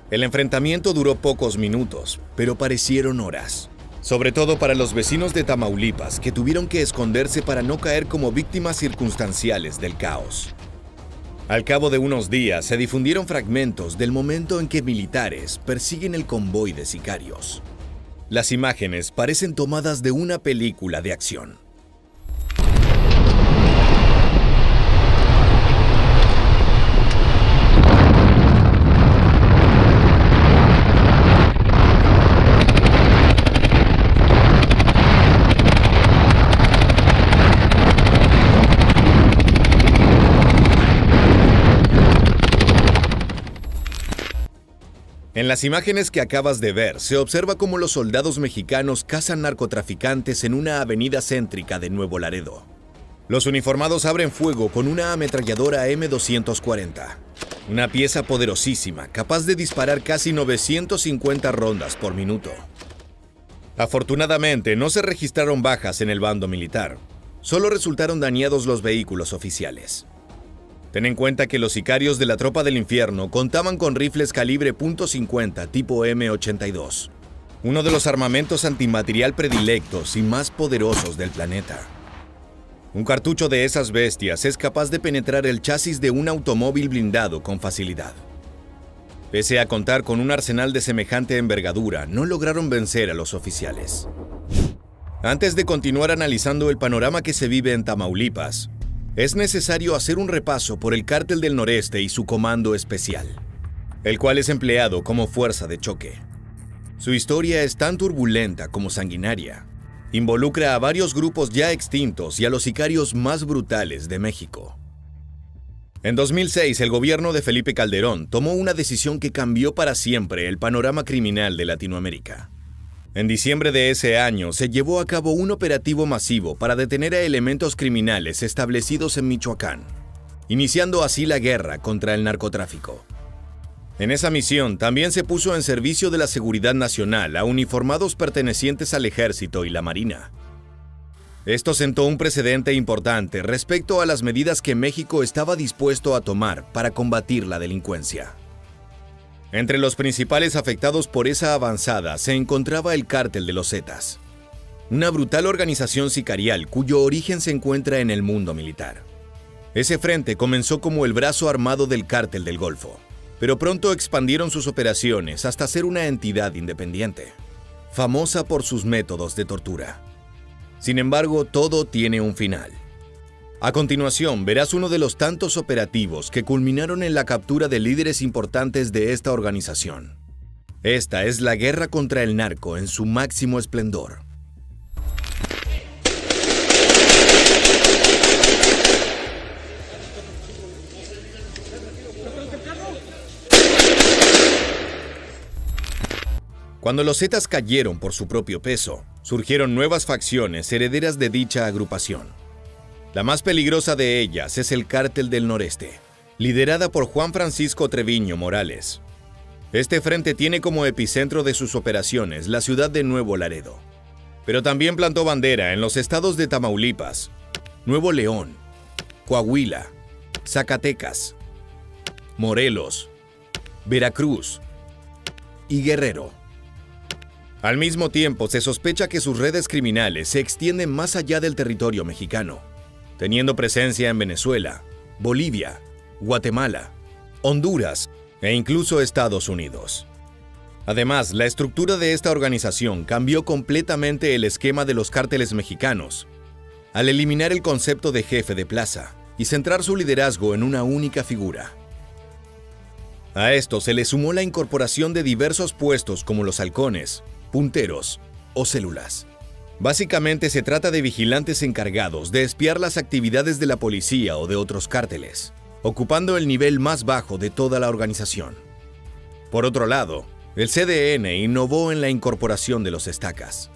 El enfrentamiento duró pocos minutos, pero parecieron horas. Sobre todo para los vecinos de Tamaulipas, que tuvieron que esconderse para no caer como víctimas circunstanciales del caos. Al cabo de unos días se difundieron fragmentos del momento en que militares persiguen el convoy de sicarios. Las imágenes parecen tomadas de una película de acción. En las imágenes que acabas de ver, se observa cómo los soldados mexicanos cazan narcotraficantes en una avenida céntrica de Nuevo Laredo. Los uniformados abren fuego con una ametralladora M240, una pieza poderosísima, capaz de disparar casi 950 rondas por minuto. Afortunadamente, no se registraron bajas en el bando militar, solo resultaron dañados los vehículos oficiales. Ten en cuenta que los sicarios de la Tropa del Infierno contaban con rifles calibre .50 tipo M82, uno de los armamentos antimaterial predilectos y más poderosos del planeta. Un cartucho de esas bestias es capaz de penetrar el chasis de un automóvil blindado con facilidad. Pese a contar con un arsenal de semejante envergadura, no lograron vencer a los oficiales. Antes de continuar analizando el panorama que se vive en Tamaulipas, es necesario hacer un repaso por el Cártel del Noreste y su comando especial, el cual es empleado como fuerza de choque. Su historia es tan turbulenta como sanguinaria. Involucra a varios grupos ya extintos y a los sicarios más brutales de México. En 2006, el gobierno de Felipe Calderón tomó una decisión que cambió para siempre el panorama criminal de Latinoamérica. En diciembre de ese año, se llevó a cabo un operativo masivo para detener a elementos criminales establecidos en Michoacán, iniciando así la guerra contra el narcotráfico. En esa misión también se puso en servicio de la seguridad nacional a uniformados pertenecientes al Ejército y la Marina. Esto sentó un precedente importante respecto a las medidas que México estaba dispuesto a tomar para combatir la delincuencia. Entre los principales afectados por esa avanzada se encontraba el Cártel de los Zetas, una brutal organización sicarial cuyo origen se encuentra en el mundo militar. Ese frente comenzó como el brazo armado del Cártel del Golfo, pero pronto expandieron sus operaciones hasta ser una entidad independiente, famosa por sus métodos de tortura. Sin embargo, todo tiene un final. A continuación, verás uno de los tantos operativos que culminaron en la captura de líderes importantes de esta organización. Esta es la guerra contra el narco en su máximo esplendor. Cuando los Zetas cayeron por su propio peso, surgieron nuevas facciones herederas de dicha agrupación. La más peligrosa de ellas es el Cártel del Noreste, liderada por Juan Francisco Treviño Morales. Este frente tiene como epicentro de sus operaciones la ciudad de Nuevo Laredo, pero también plantó bandera en los estados de Tamaulipas, Nuevo León, Coahuila, Zacatecas, Morelos, Veracruz y Guerrero. Al mismo tiempo, se sospecha que sus redes criminales se extienden más allá del territorio mexicano, teniendo presencia en Venezuela, Bolivia, Guatemala, Honduras e incluso Estados Unidos. Además, la estructura de esta organización cambió completamente el esquema de los cárteles mexicanos, al eliminar el concepto de jefe de plaza y centrar su liderazgo en una única figura. A esto se le sumó la incorporación de diversos puestos como los halcones, punteros o células. Básicamente se trata de vigilantes encargados de espiar las actividades de la policía o de otros cárteles, ocupando el nivel más bajo de toda la organización. Por otro lado, el CDN innovó en la incorporación de los estacas,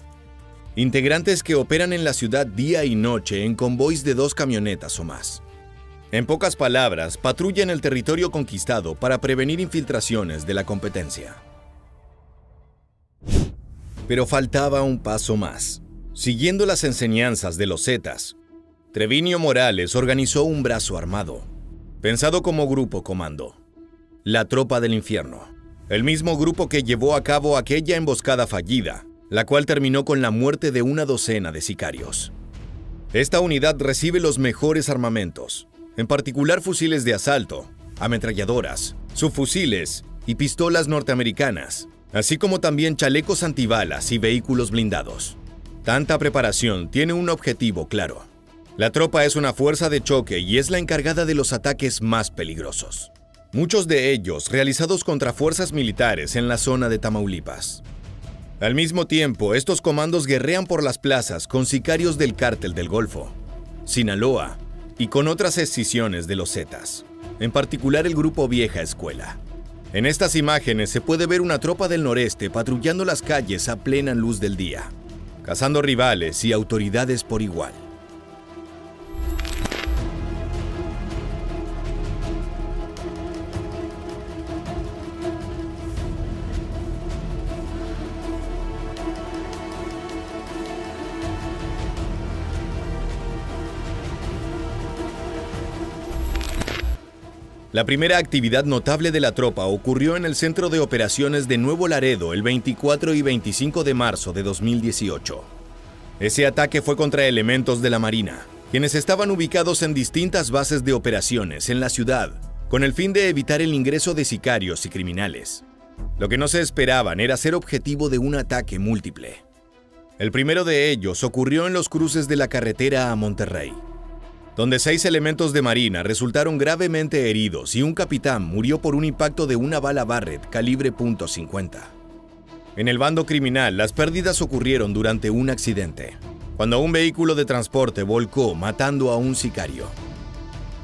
integrantes que operan en la ciudad día y noche en convoys de 2 camionetas o más. En pocas palabras, patrullan el territorio conquistado para prevenir infiltraciones de la competencia. Pero faltaba un paso más. Siguiendo las enseñanzas de los Zetas, Treviño Morales organizó un brazo armado, pensado como grupo comando, la Tropa del Infierno, el mismo grupo que llevó a cabo aquella emboscada fallida, la cual terminó con la muerte de una docena de sicarios. Esta unidad recibe los mejores armamentos, en particular fusiles de asalto, ametralladoras, subfusiles y pistolas norteamericanas, así como también chalecos antibalas y vehículos blindados. Tanta preparación tiene un objetivo claro. La tropa es una fuerza de choque y es la encargada de los ataques más peligrosos, muchos de ellos realizados contra fuerzas militares en la zona de Tamaulipas. Al mismo tiempo, estos comandos guerrean por las plazas con sicarios del Cártel del Golfo, Sinaloa y con otras escisiones de los Zetas, en particular el grupo Vieja Escuela. En estas imágenes se puede ver una tropa del noreste patrullando las calles a plena luz del día, cazando rivales y autoridades por igual. La primera actividad notable de la tropa ocurrió en el Centro de Operaciones de Nuevo Laredo el 24 y 25 de marzo de 2018. Ese ataque fue contra elementos de la Marina, quienes estaban ubicados en distintas bases de operaciones en la ciudad, con el fin de evitar el ingreso de sicarios y criminales. Lo que no se esperaban era ser objetivo de un ataque múltiple. El primero de ellos ocurrió en los cruces de la carretera a Monterrey, donde 6 elementos de Marina resultaron gravemente heridos y un capitán murió por un impacto de una bala Barrett calibre .50. En el bando criminal, las pérdidas ocurrieron durante un accidente, cuando un vehículo de transporte volcó matando a un sicario.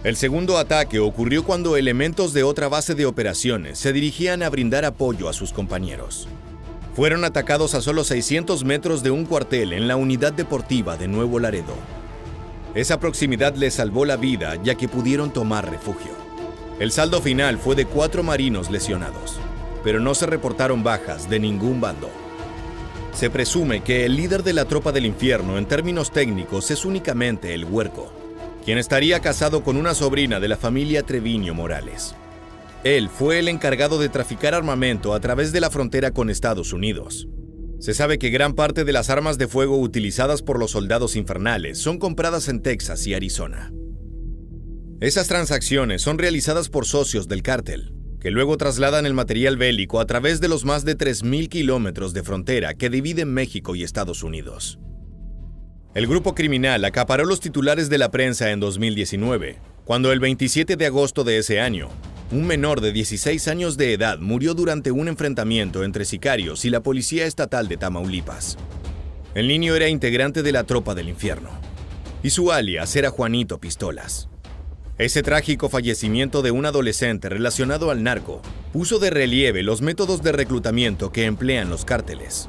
El segundo ataque ocurrió cuando elementos de otra base de operaciones se dirigían a brindar apoyo a sus compañeros. Fueron atacados a solo 600 metros de un cuartel en la unidad deportiva de Nuevo Laredo. Esa proximidad les salvó la vida, ya que pudieron tomar refugio. El saldo final fue de 4 marinos lesionados, pero no se reportaron bajas de ningún bando. Se presume que el líder de la Tropa del Infierno en términos técnicos es únicamente el Huerco, quien estaría casado con una sobrina de la familia Treviño Morales. Él fue el encargado de traficar armamento a través de la frontera con Estados Unidos. Se sabe que gran parte de las armas de fuego utilizadas por los soldados infernales son compradas en Texas y Arizona. Esas transacciones son realizadas por socios del cártel, que luego trasladan el material bélico a través de los más de 3.000 kilómetros de frontera que dividen México y Estados Unidos. El grupo criminal acaparó los titulares de la prensa en 2019, cuando el 27 de agosto de ese año, un menor de 16 años de edad murió durante un enfrentamiento entre sicarios y la Policía Estatal de Tamaulipas. El niño era integrante de la Tropa del Infierno, y su alias era Juanito Pistolas. Ese trágico fallecimiento de un adolescente relacionado al narco puso de relieve los métodos de reclutamiento que emplean los cárteles.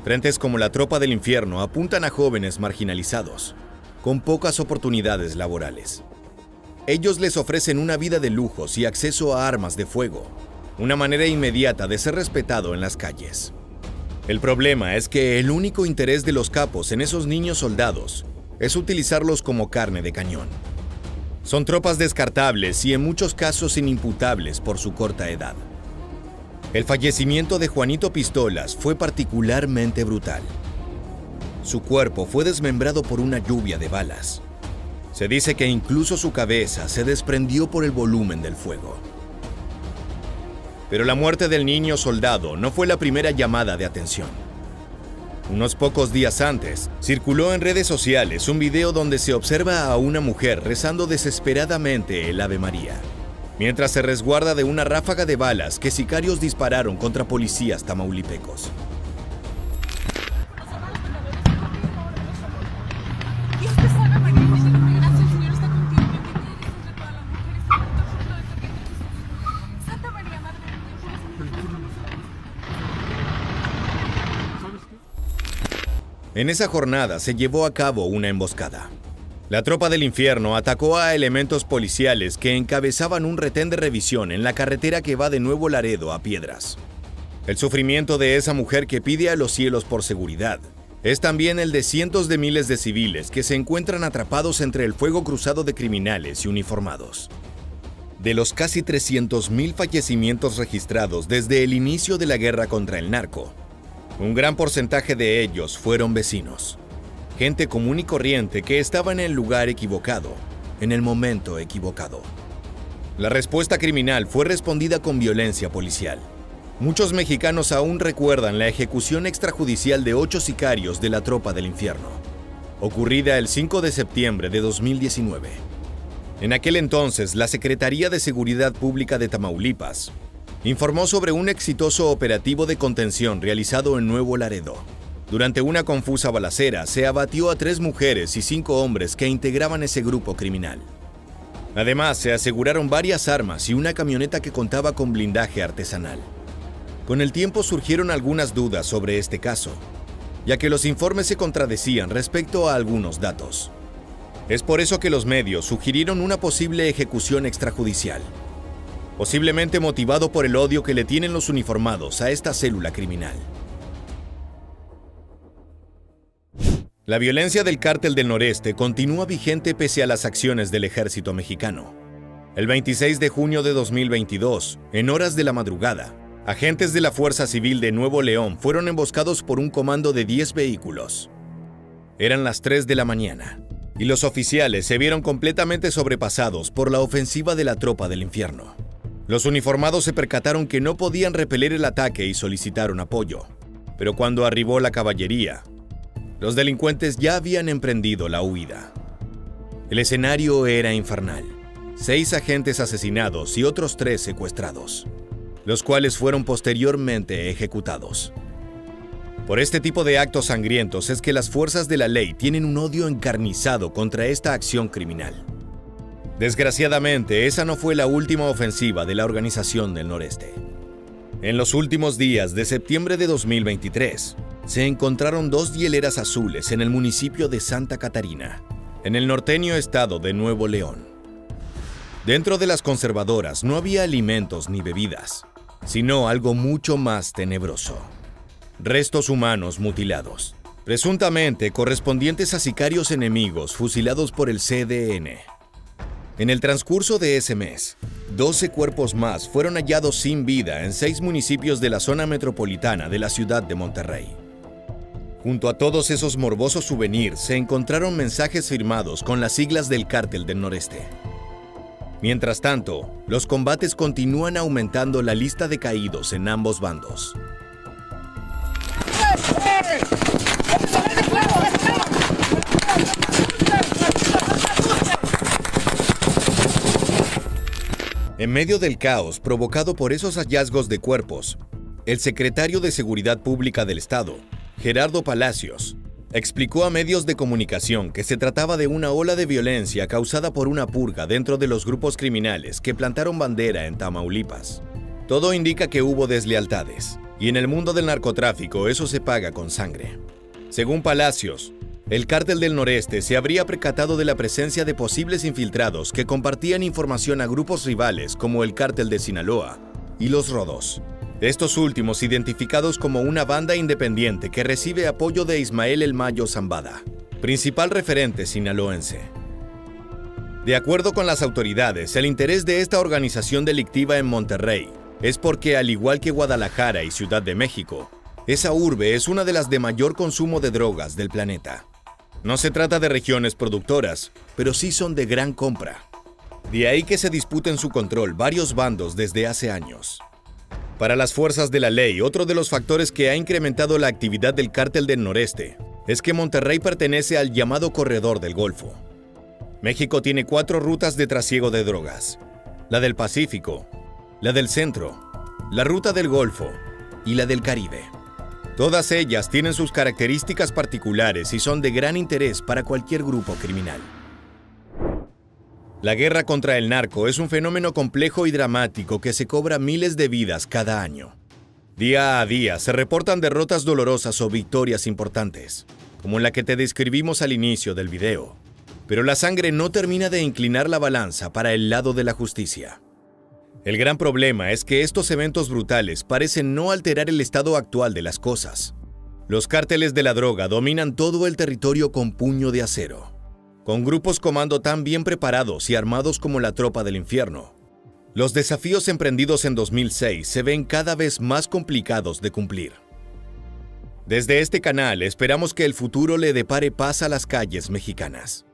Frentes como la Tropa del Infierno apuntan a jóvenes marginalizados, con pocas oportunidades laborales. Ellos les ofrecen una vida de lujos y acceso a armas de fuego, una manera inmediata de ser respetado en las calles. El problema es que el único interés de los capos en esos niños soldados es utilizarlos como carne de cañón. Son tropas descartables y en muchos casos inimputables por su corta edad. El fallecimiento de Juanito Pistolas fue particularmente brutal. Su cuerpo fue desmembrado por una lluvia de balas. Se dice que incluso su cabeza se desprendió por el volumen del fuego. Pero la muerte del niño soldado no fue la primera llamada de atención. Unos pocos días antes, circuló en redes sociales un video donde se observa a una mujer rezando desesperadamente el Ave María, mientras se resguarda de una ráfaga de balas que sicarios dispararon contra policías tamaulipecos. En esa jornada se llevó a cabo una emboscada. La Tropa del Infierno atacó a elementos policiales que encabezaban un retén de revisión en la carretera que va de Nuevo Laredo a Piedras. El sufrimiento de esa mujer que pide a los cielos por seguridad es también el de cientos de miles de civiles que se encuentran atrapados entre el fuego cruzado de criminales y uniformados. De los casi 300,000 fallecimientos registrados desde el inicio de la guerra contra el narco, un gran porcentaje de ellos fueron vecinos, gente común y corriente que estaba en el lugar equivocado, en el momento equivocado. La respuesta criminal fue respondida con violencia policial. Muchos mexicanos aún recuerdan la ejecución extrajudicial de 8 sicarios de la Tropa del Infierno, ocurrida el 5 de septiembre de 2019. En aquel entonces, la Secretaría de Seguridad Pública de Tamaulipas informó sobre un exitoso operativo de contención realizado en Nuevo Laredo. Durante una confusa balacera, se abatió a 3 mujeres y 5 hombres que integraban ese grupo criminal. Además, se aseguraron varias armas y una camioneta que contaba con blindaje artesanal. Con el tiempo surgieron algunas dudas sobre este caso, ya que los informes se contradecían respecto a algunos datos. Es por eso que los medios sugirieron una posible ejecución extrajudicial, posiblemente motivado por el odio que le tienen los uniformados a esta célula criminal. La violencia del Cártel del Noreste continúa vigente pese a las acciones del ejército mexicano. El 26 de junio de 2022, en horas de la madrugada, agentes de la Fuerza Civil de Nuevo León fueron emboscados por un comando de 10 vehículos. Eran las 3 de la mañana, y los oficiales se vieron completamente sobrepasados por la ofensiva de la Tropa del Infierno. Los uniformados se percataron que no podían repeler el ataque y solicitaron apoyo. Pero cuando arribó la caballería, los delincuentes ya habían emprendido la huida. El escenario era infernal. 6 agentes asesinados y otros 3 secuestrados, los cuales fueron posteriormente ejecutados. Por este tipo de actos sangrientos es que las fuerzas de la ley tienen un odio encarnizado contra esta acción criminal. Desgraciadamente, esa no fue la última ofensiva de la Organización del Noreste. En los últimos días de septiembre de 2023, se encontraron 2 hieleras azules en el municipio de Santa Catarina, en el norteño estado de Nuevo León. Dentro de las conservadoras no había alimentos ni bebidas, sino algo mucho más tenebroso: restos humanos mutilados, presuntamente correspondientes a sicarios enemigos fusilados por el CDN. En el transcurso de ese mes, 12 cuerpos más fueron hallados sin vida en 6 municipios de la zona metropolitana de la ciudad de Monterrey. Junto a todos esos morbosos souvenirs se encontraron mensajes firmados con las siglas del Cártel del Noreste. Mientras tanto, los combates continúan aumentando la lista de caídos en ambos bandos. En medio del caos provocado por esos hallazgos de cuerpos, el secretario de Seguridad Pública del Estado, Gerardo Palacios, explicó a medios de comunicación que se trataba de una ola de violencia causada por una purga dentro de los grupos criminales que plantaron bandera en Tamaulipas. Todo indica que hubo deslealtades, y en el mundo del narcotráfico eso se paga con sangre. Según Palacios, el Cártel del Noreste se habría percatado de la presencia de posibles infiltrados que compartían información a grupos rivales como el Cártel de Sinaloa y los Rodos. Estos últimos identificados como una banda independiente que recibe apoyo de Ismael El Mayo Zambada, principal referente sinaloense. De acuerdo con las autoridades, el interés de esta organización delictiva en Monterrey es porque, al igual que Guadalajara y Ciudad de México, esa urbe es una de las de mayor consumo de drogas del planeta. No se trata de regiones productoras, pero sí son de gran compra. De ahí que se disputen su control varios bandos desde hace años. Para las fuerzas de la ley, otro de los factores que ha incrementado la actividad del Cártel del Noreste es que Monterrey pertenece al llamado Corredor del Golfo. México tiene 4 rutas de trasiego de drogas: la del Pacífico, la del Centro, la Ruta del Golfo y la del Caribe. Todas ellas tienen sus características particulares y son de gran interés para cualquier grupo criminal. La guerra contra el narco es un fenómeno complejo y dramático que se cobra miles de vidas cada año. Día a día se reportan derrotas dolorosas o victorias importantes, como la que te describimos al inicio del video. Pero la sangre no termina de inclinar la balanza para el lado de la justicia. El gran problema es que estos eventos brutales parecen no alterar el estado actual de las cosas. Los cárteles de la droga dominan todo el territorio con puño de acero, con grupos comando tan bien preparados y armados como la Tropa del Infierno. Los desafíos emprendidos en 2006 se ven cada vez más complicados de cumplir. Desde este canal esperamos que el futuro le depare paz a las calles mexicanas.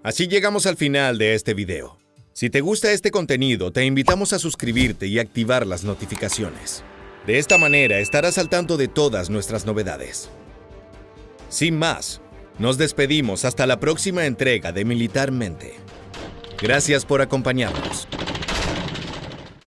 Así llegamos al final de este video. Si te gusta este contenido, te invitamos a suscribirte y activar las notificaciones. De esta manera estarás al tanto de todas nuestras novedades. Sin más, nos despedimos hasta la próxima entrega de Militarmente. Gracias por acompañarnos.